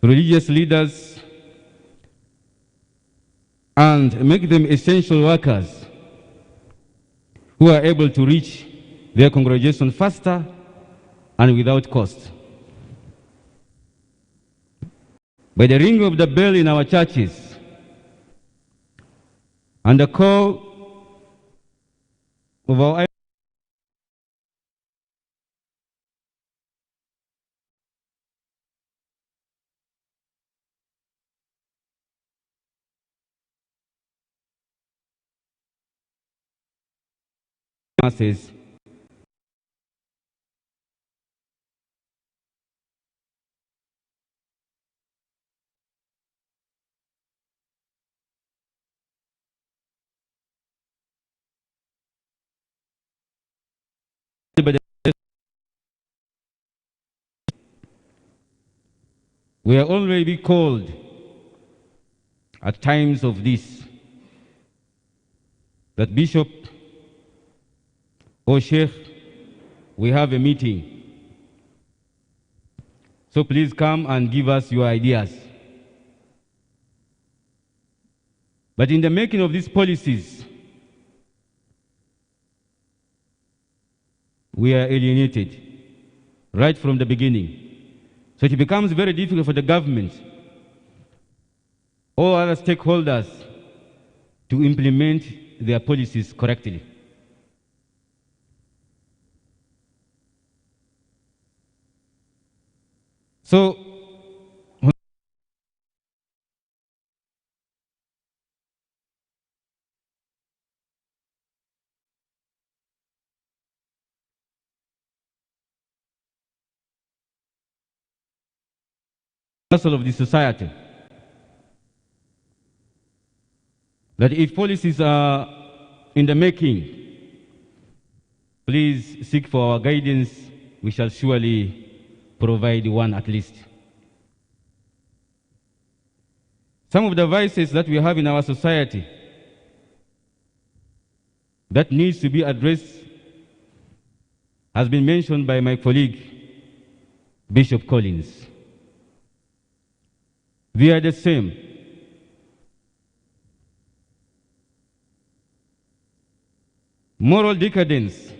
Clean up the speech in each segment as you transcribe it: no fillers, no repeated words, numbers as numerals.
religious leaders, and make them essential workers who are able to reach their congregation faster and without cost. By the ringing of the bell in our churches and the call of our masses, we are already called at times of this that Bishop or Sheikh, we have a meeting. So please come and give us your ideas. But in the making of these policies, we are alienated right from the beginning. So it becomes very difficult for the government or other stakeholders to implement their policies correctly. So of the society, that if policies are in the making, please seek for our guidance. We shall surely provide one at least. Some of the vices that we have in our society that needs to be addressed has been mentioned by my colleague, Bishop Collins. They are the same. Moral decadence,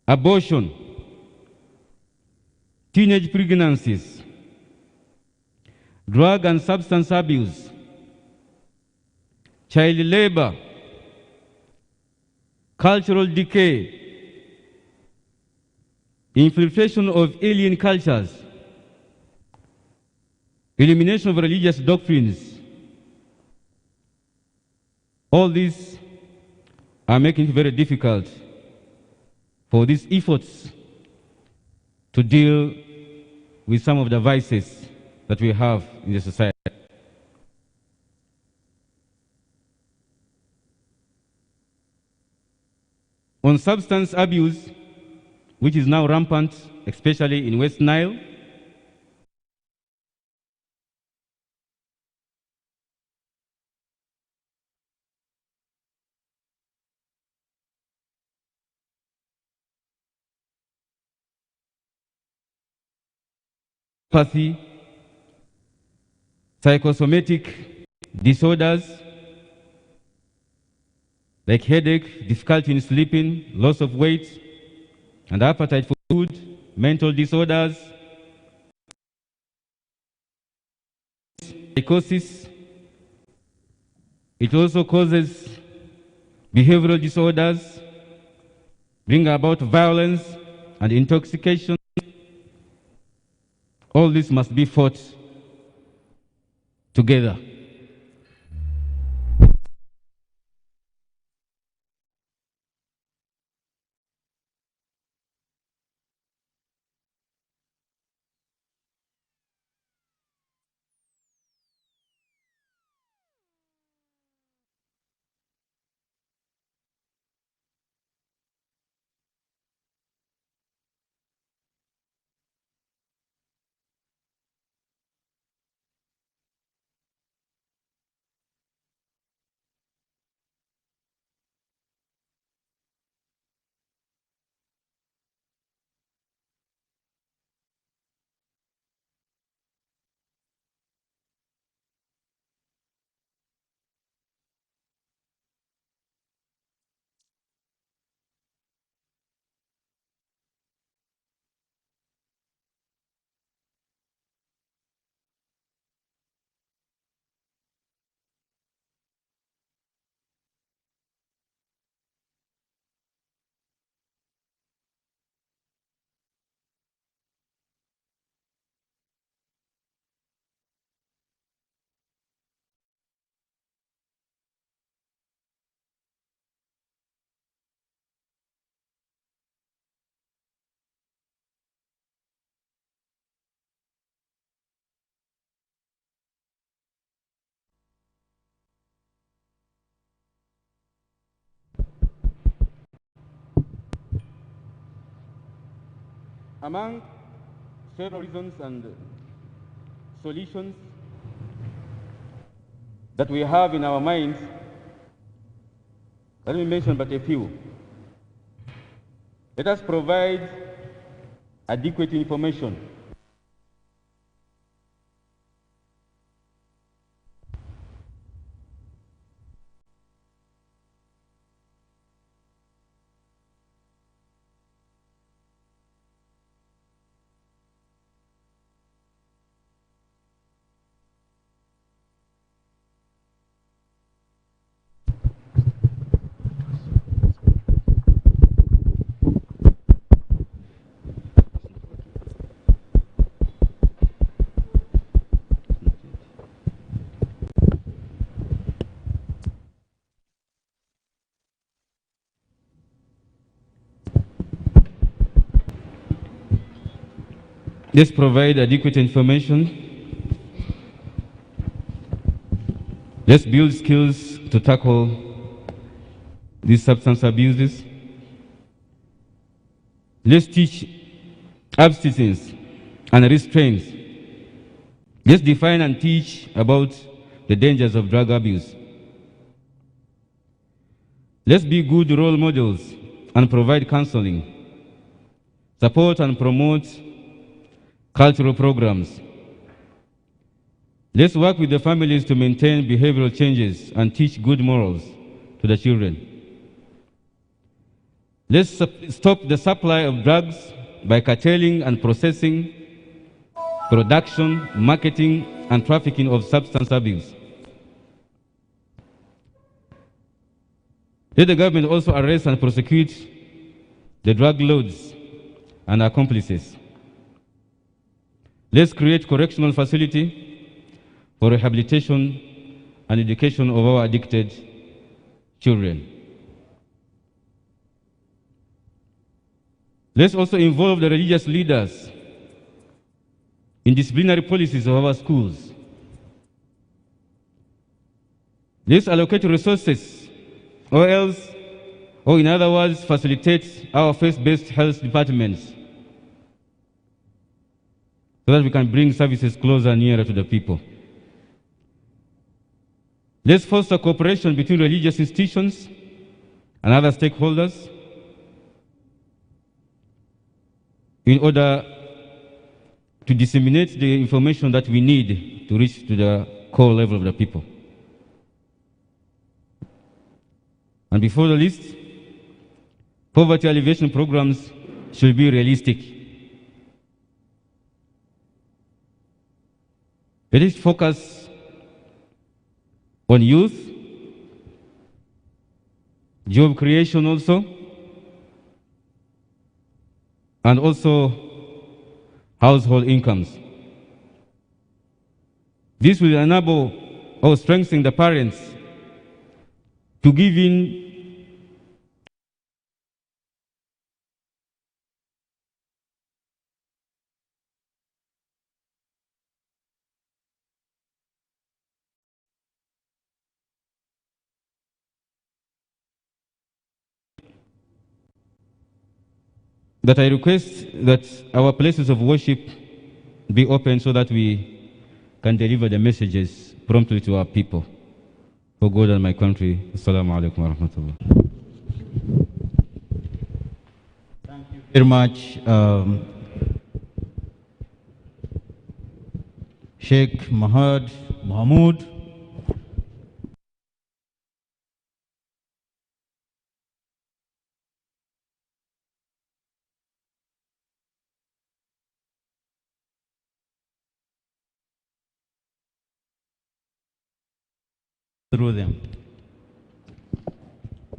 abortion, teenage pregnancies, drug and substance abuse, child labor, cultural decay, infiltration of alien cultures, elimination of religious doctrines. All these are making it very difficult for these efforts to deal with some of the vices that we have in the society. On substance abuse, which is now rampant, especially in West Nile, apathy, psychosomatic disorders like headache, difficulty in sleeping, loss of weight, and appetite for food, mental disorders, psychosis. It also causes behavioral disorders, bring about violence and intoxication. All this must be fought together. Among several reasons and solutions that we have in our minds, let me mention but a few. Let us provide adequate information. Let's provide adequate information. Let's build skills to tackle these substance abuses. Let's teach abstinence and restraints. Let's define and teach about the dangers of drug abuse. Let's be good role models and provide counseling, support and promote cultural programs. Let's work with the families to maintain behavioral changes and teach good morals to the children. Let's stop the supply of drugs by curtailing and processing, production, marketing, and trafficking of substance abuse. Let the government also arrest and prosecute the drug lords and accomplices. Let's create correctional facility for rehabilitation and education of our addicted children. Let's also involve the religious leaders in disciplinary policies of our schools. Let's allocate resources, or in other words, facilitate our faith-based health departments so that we can bring services closer and nearer to the people. Let's foster cooperation between religious institutions and other stakeholders in order to disseminate the information that we need to reach to the core level of the people. And before the list, poverty alleviation programs should be realistic. Let us focus on youth, job creation also, and also household incomes. This will enable or strengthen the parents to give in that I request that our places of worship be open so that we can deliver the messages promptly to our people. For God and my country. Assalamu alaikum wa rahmatullah. Thank you very much, Sheikh Mahmoud. Through them.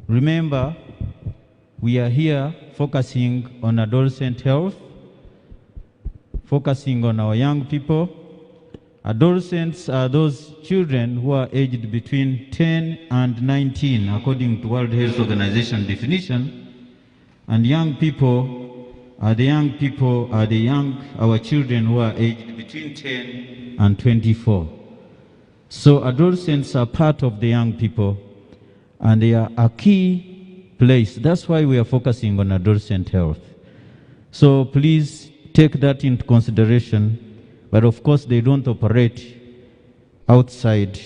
Remember, we are here focusing on adolescent health, focusing on our young people. Adolescents are those children who are aged between 10 and 19, according to World Health Organization definition. And young people are our children who are aged between 10 and 24. So adolescents are part of the young people, and they are a key place. That's why we are focusing on adolescent health. So please take that into consideration, but of course they don't operate outside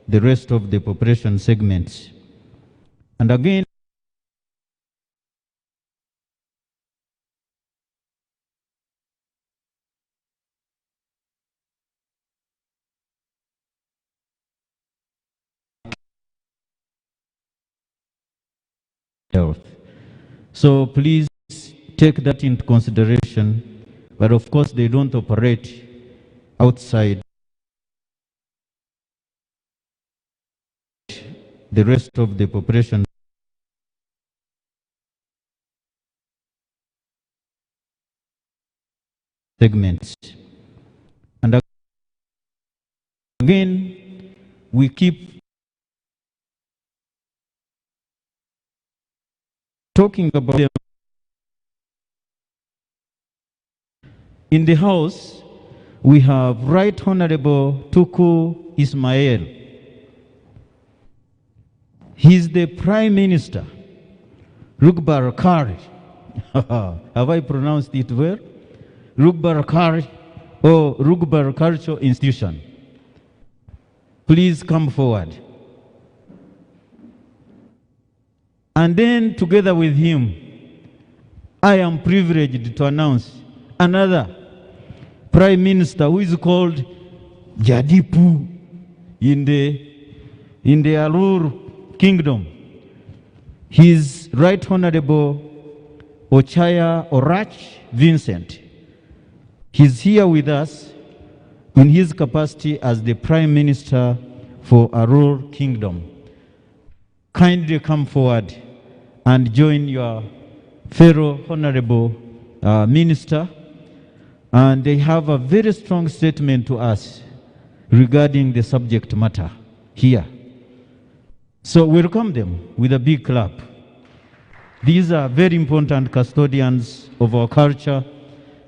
the rest of the population segments. And again, health. So please take that into consideration, but of course they don't operate outside the rest of the population segments. And again, we keep talking about them. In the House, we have Right Honorable Tuku Ismail. He's the Prime Minister, Rugbar Kari. Have I pronounced it well? Rugbar Kari or Rugbar Cultural Institution. Please come forward. And then together with him, I am privileged to announce another Prime Minister who is called Jadipu in the Alur Kingdom. He is Right Honorable Ochaya Orach Vincent. He's here with us in his capacity as the Prime Minister for Alur Kingdom. Kindly come forward and join your fellow Honorable Minister. And they have a very strong statement to us regarding the subject matter here. So welcome them with a big clap. These are very important custodians of our culture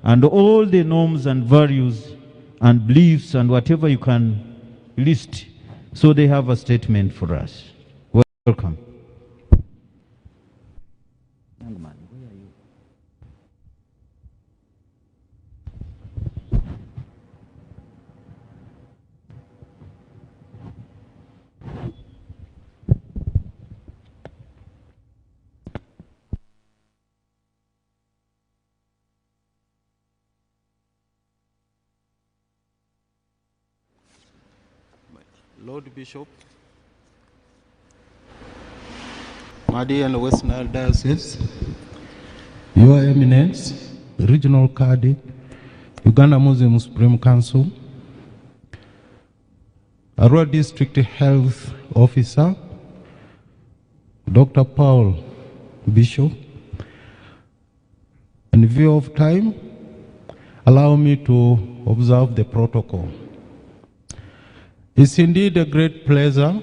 and all the norms and values and beliefs and whatever you can list. So they have a statement for us. Welcome. Lord Bishop, Mahdi and West Nile Diocese, Your Eminence, Regional Cadi, Uganda Muslim Supreme Council, Arua District Health Officer, Dr. Paul Bishop. In view of time, allow me to observe the protocol. It's indeed a great pleasure,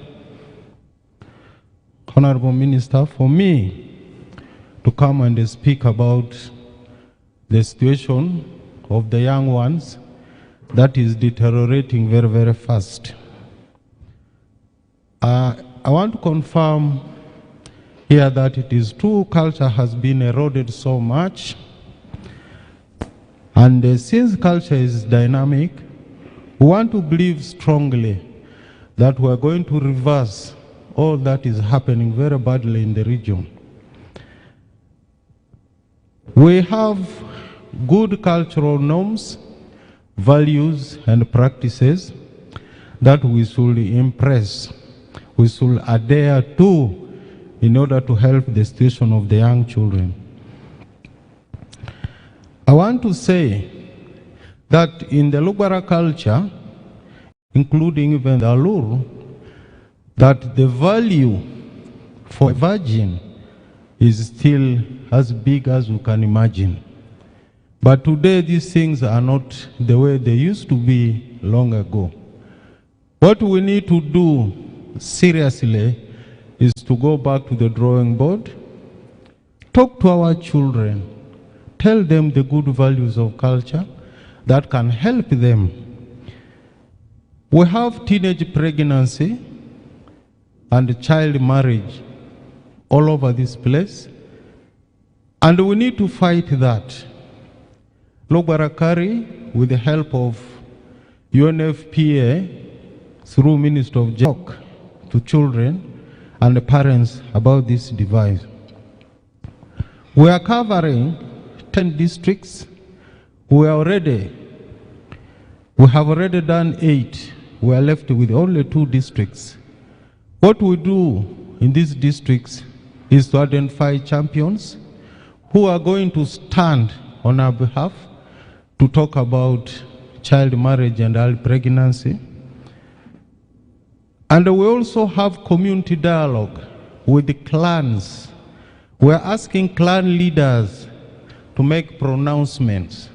Honorable Minister, for me to come and speak about the situation of the young ones that is deteriorating very, very fast. I want to confirm here that it is true culture has been eroded so much, and since culture is dynamic, we want to believe strongly that we are going to reverse all that is happening very badly in the region. We have good cultural norms, values, and practices that we should impress, we should adhere to in order to help the situation of the young children. I want to say that in the Lugbara culture, including even the Alur, that the value for a virgin is still as big as you can imagine. But today these things are not the way they used to be long ago. What we need to do seriously is to go back to the drawing board, talk to our children, tell them the good values of culture that can help them. We have teenage pregnancy and child marriage all over this place, and we need to fight that. Logbarakari, with the help of UNFPA, through Minister of Talk to children and the parents about this device. We are covering 10 districts. We have already done 8. We are left with only 2 districts. What we do in these districts is to identify champions who are going to stand on our behalf to talk about child marriage and early pregnancy. And we also have community dialogue with the clans. We're asking clan leaders to make pronouncements,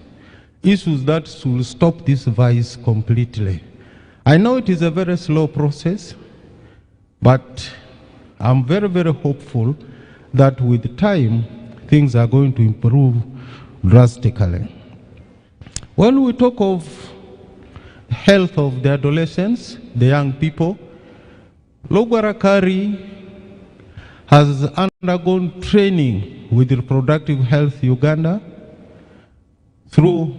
issues that will stop this vice completely. I know it is a very slow process, but I'm very, very hopeful that with time, things are going to improve drastically. When we talk of health of the adolescents, the young people, Logbarakari has undergone training with Reproductive Health Uganda through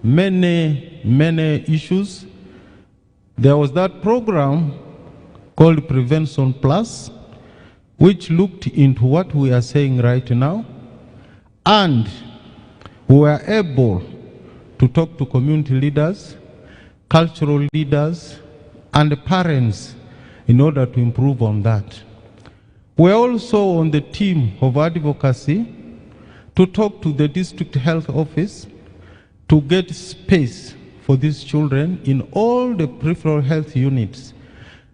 many issues. There was that program called Prevention Plus, which looked into what we are saying right now, and we were able to talk to community leaders, cultural leaders, and parents in order to improve on that. We're also on the team of advocacy to talk to the district health office to get space for these children in all the peripheral health units.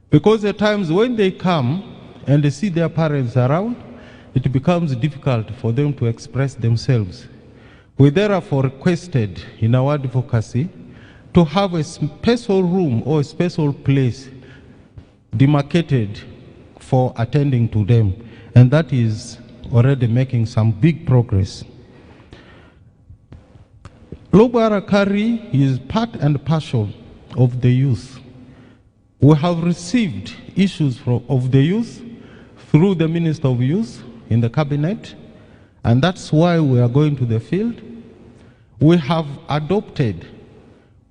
Because at times when they come and they see their parents around, it becomes difficult for them to express themselves. We therefore requested in our advocacy to have a special room or a special place demarcated for attending to them, and that is already making some big progress. Logbarakari is part and parcel of the youth. We have received issues of the youth through the Minister of Youth in the cabinet, and that's why we are going to the field. We have adopted,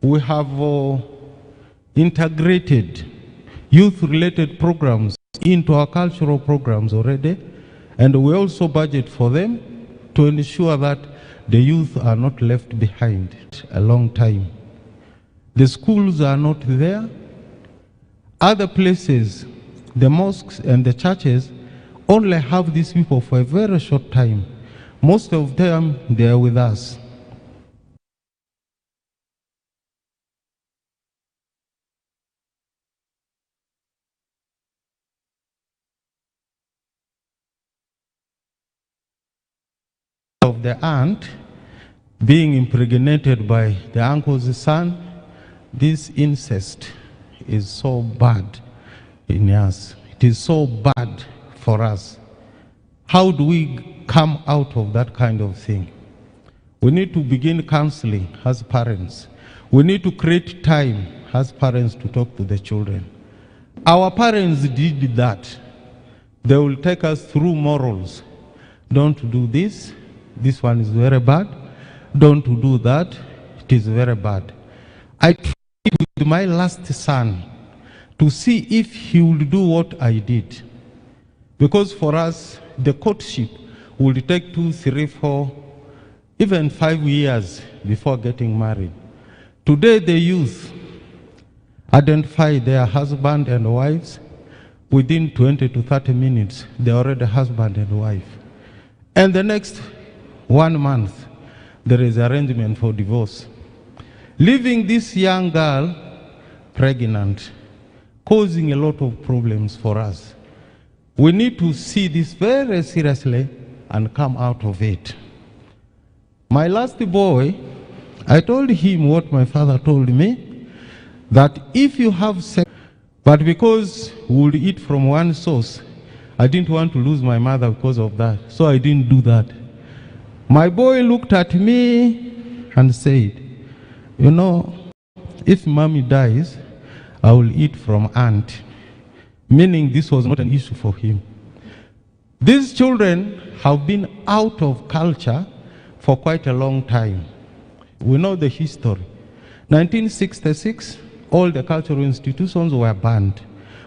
we have integrated youth-related programs into our cultural programs already, and we also budget for them to ensure that the youth are not left behind a long time. The schools are not there. Other places, the mosques and the churches, only have these people for a very short time. Most of them, they are with us. Of the aunt being impregnated by the uncle's son, this incest is so bad in us. It is so bad for us. How do we come out of that kind of thing? We need to begin counseling as parents. We need to create time as parents to talk to the children. Our parents did that. They will take us through morals. Don't do this. This one is very bad. Don't do that. It is very bad. I tried with my last son to see if he would do what I did. Because for us, the courtship would take 2, 3, 4, even 5 years before getting married. Today, the youth identify their husband and wives. Within 20 to 30 minutes, they're already husband and wife. And the next 1 month, there is arrangement for divorce. Leaving this young girl pregnant, causing a lot of problems for us. We need to see this very seriously and come out of it. My last boy, I told him what my father told me, that if you have sex, but because we would eat from one source, I didn't want to lose my mother because of that, so I didn't do that. My boy looked at me and said, you know, if mommy dies, I will eat from aunt. Meaning this was not an issue for him. These children have been out of culture for quite a long time. We know the history. 1966, all the cultural institutions were banned.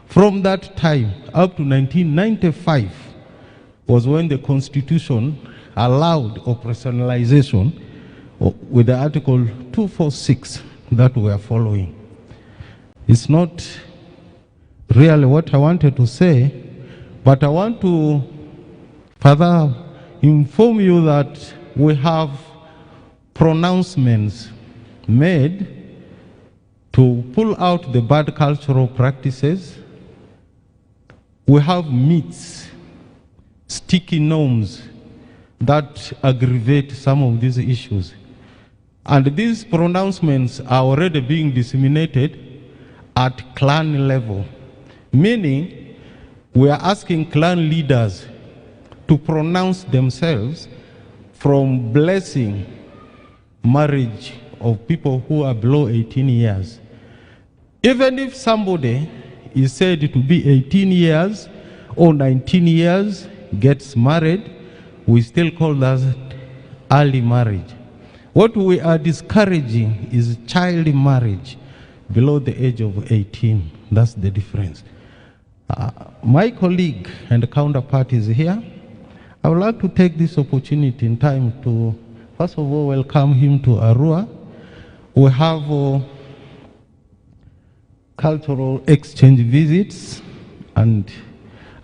From that time up to 1995 was when the Constitution allowed operationalization with the Article 246 that we are following. It's not really what I wanted to say, but I want to further inform you that we have pronouncements made to pull out the bad cultural practices. We have myths, sticky norms that aggravate some of these issues. And these pronouncements are already being disseminated at clan level, meaning we are asking clan leaders to pronounce themselves from blessing marriage of people who are below 18 years. Even if somebody is said to be 18 years or 19 years, gets married, we still call that early marriage. What we are discouraging is child marriage below the age of 18. That's the difference. My colleague and counterpart is here. I would like to take this opportunity in time to, first of all, welcome him to Arua. We have cultural exchange visits, and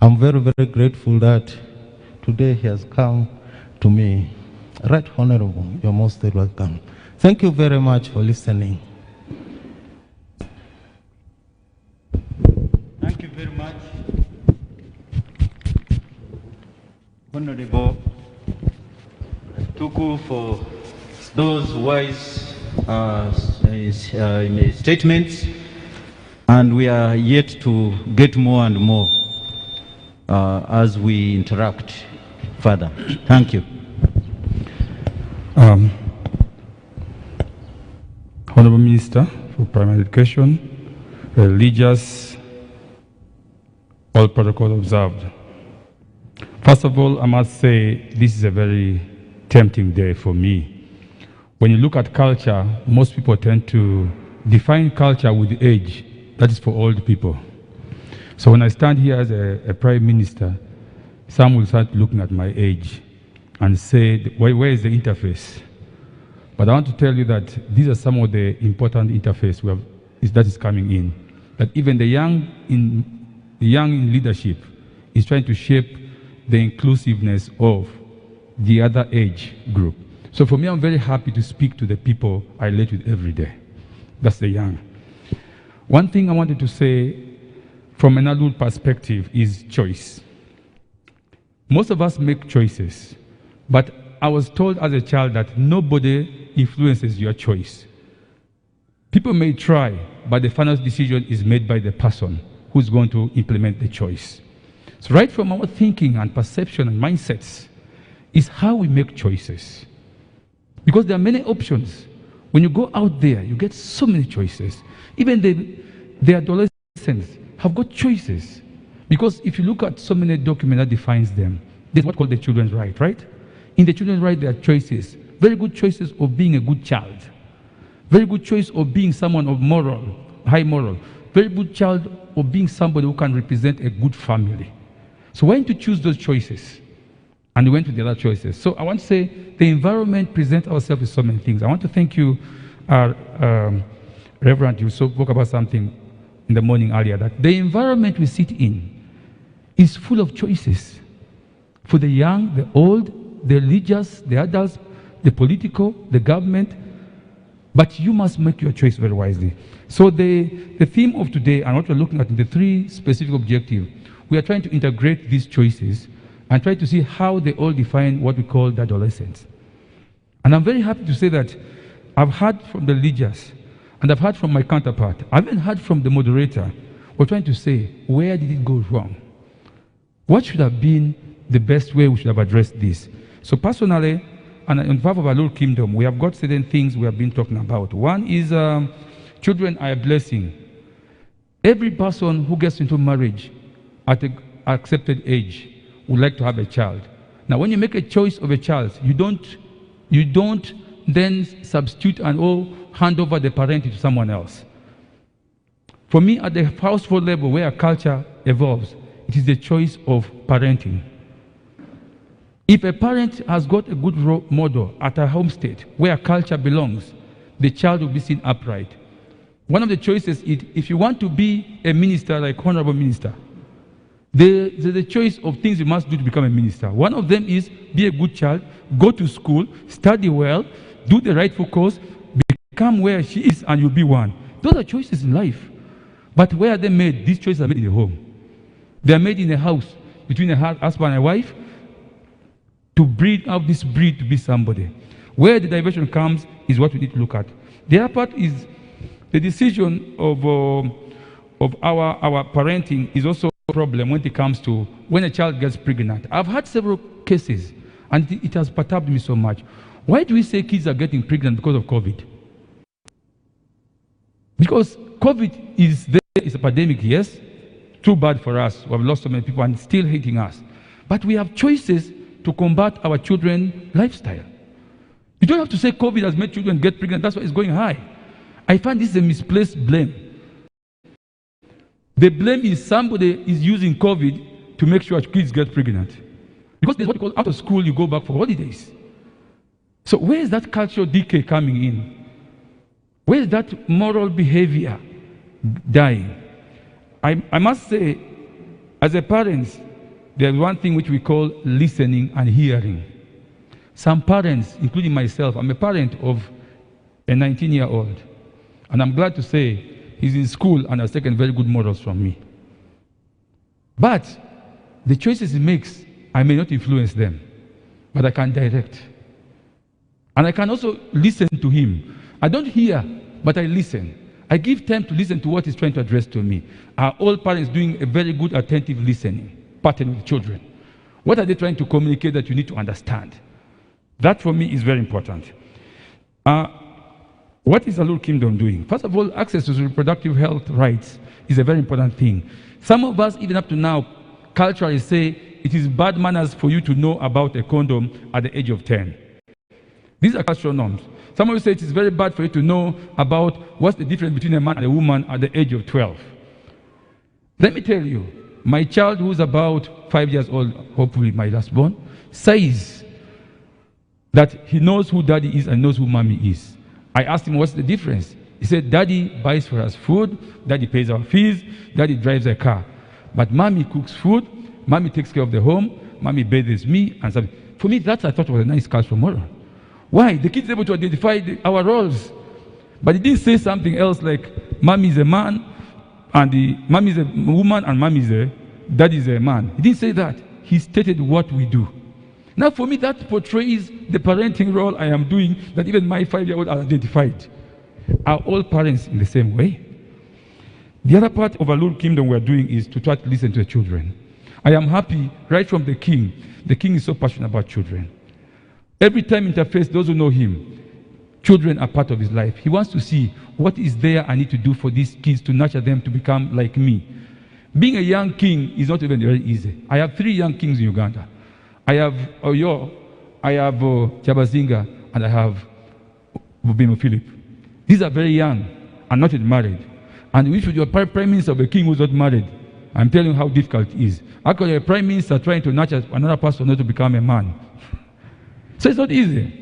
I'm very, very grateful that today he has come to me. Right Honorable, you're most welcome. Thank you very much for listening. Thank you very much, Honorable Tuku, for those wise statements. And we are yet to get more and more as we interact further. Thank you. Honorable Minister for Primary Education, religious, all protocol observed. First of all, I must say this is a very tempting day for me. When you look at culture, most people tend to define culture with age. That is for old people. So when I stand here as a Prime Minister, some will start looking at my age and say, where is the interface? But I want to tell you that these are some of the important interface that is coming in. That even the young in leadership is trying to shape the inclusiveness of the other age group. So for me, I'm very happy to speak to the people I relate with every day. That's the young. One thing I wanted to say from an adult perspective is choice. Most of us make choices, but I was told as a child that nobody influences your choice. People may try, but the final decision is made by the person who's going to implement the choice. So right from our thinking and perception and mindsets is how we make choices. Because there are many options. When you go out there, you get so many choices. Even the adolescents have got choices. Because if you look at so many documents that defines them, there's what's called the children's right, right? In the children's right, there are choices. Very good choices of being a good child. Very good choice of being someone of moral, high moral. Very good child of being somebody who can represent a good family. So why don't you choose those choices? And we went to the other choices. So I want to say the environment presents ourselves with so many things. I want to thank you, Reverend, you spoke about something in the morning earlier, that the environment we sit in is full of choices. For the young, the old, the religious, the adults, the political, the government. But you must make your choice very wisely. So the theme of today and what we're looking at in the three specific objectives, we are trying to integrate these choices and try to see how they all define what we call the adolescence. And I'm very happy to say that I've heard from the religious and I've heard from my counterpart. I haven't heard from the moderator. We're trying to say, where did it go wrong? What should have been the best way we should have addressed this? So personally, and on behalf of our Lord Kingdom, we have got certain things we have been talking about. One is children are a blessing. Every person who gets into marriage at an accepted age would like to have a child. Now, when you make a choice of a child, you don't then substitute and hand over the parenting to someone else. For me, at the household level where a culture evolves, it is the choice of parenting. If a parent has got a good role model at a home state where a culture belongs, the child will be seen upright. One of the choices is, if you want to be a minister, like Honorable Minister, there's the choice of things you must do to become a minister. One of them is be a good child, go to school, study well, do the rightful course, become where she is, and you'll be one. Those are choices in life. But where are they made? These choices are made in the home. They are made in the house between a husband and a wife to breed out this breed to be somebody. Where the diversion comes is what we need to look at. The other part is the decision of our parenting is also a problem when it comes to when a child gets pregnant. I've had several cases, and it has perturbed me so much. Why do we say kids are getting pregnant because of COVID? Because COVID is there, it's a pandemic, yes. Too bad for us. We have lost so many people and it's still hitting us. But we have choices to combat our children's lifestyle. You don't have to say COVID has made children get pregnant. That's why it's going high. I find this is a misplaced blame. The blame is somebody is using COVID to make sure kids get pregnant. Because there's what you call out of school, you go back for holidays. So where is that cultural decay coming in? Where is that moral behavior dying? I must say, as a parent, there's one thing which we call listening and hearing. Some parents, including myself, I'm a parent of a 19-year-old, and I'm glad to say he's in school and has taken very good models from me. But the choices he makes, I may not influence them, but I can direct. And I can also listen to him. I don't hear, but I listen. I give time to listen to what he's trying to address to me. Are all parents doing a very good attentive listening pattern with children? What are they trying to communicate that you need to understand? That for me is very important. What is Alur Kingdom doing? First of all, access to reproductive health rights is a very important thing. Some of us, even up to now, culturally say it is bad manners for you to know about a condom at the age of 10. These are cultural norms. Some of you say it is very bad for you to know about what's the difference between a man and a woman at the age of 12. Let me tell you, my child who's about 5 years old, hopefully my last born, says that he knows who daddy is and knows who mommy is. I asked him, what's the difference? He said, daddy buys for us food, daddy pays our fees, daddy drives a car. But mommy cooks food, mommy takes care of the home, mommy bathes me, and something. For me, that I thought was a nice cultural model. Why? The kid's able to identify our roles. But he didn't say something else like, mommy is a man, and mommy is a woman, and daddy is a man. He didn't say that. He stated what we do. Now for me, that portrays the parenting role I am doing that even my 5-year-old are identified. Are all parents in the same way? The other part of Alur Kingdom we are doing is to try to listen to the children. I am happy right from the king. The king is so passionate about children. Every time interface, those who know him, children are part of his life. He wants to see what is there I need to do for these kids to nurture them to become like me. Being a young king is not even very easy. I have 3 young kings in Uganda. I have Oyo, I have Chabazinga, and I have Bubimo Philip. These are very young and not yet married. And if you're a prime minister of a king who's not married, I'm telling you how difficult it is. Actually, a prime minister trying to nurture another person not to become a man. So it's not easy.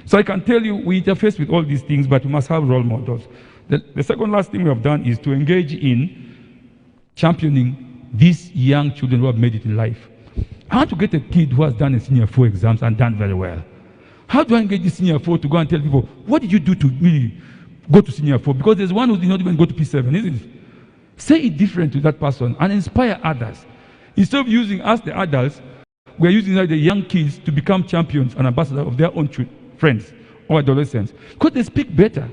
So I can tell you, we interface with all these things, but we must have role models. The second last thing we have done is to engage in championing these young children who have made it in life. I want to get a kid who has done a senior 4 exams and done very well. How do I engage this senior 4 to go and tell people, what did you do to really go to senior 4? Because there's one who did not even go to P7, isn't it? Say it different to that person and inspire others. Instead of using us, the adults, we're using the young kids to become champions and ambassadors of their own friends or adolescents. Because they speak better.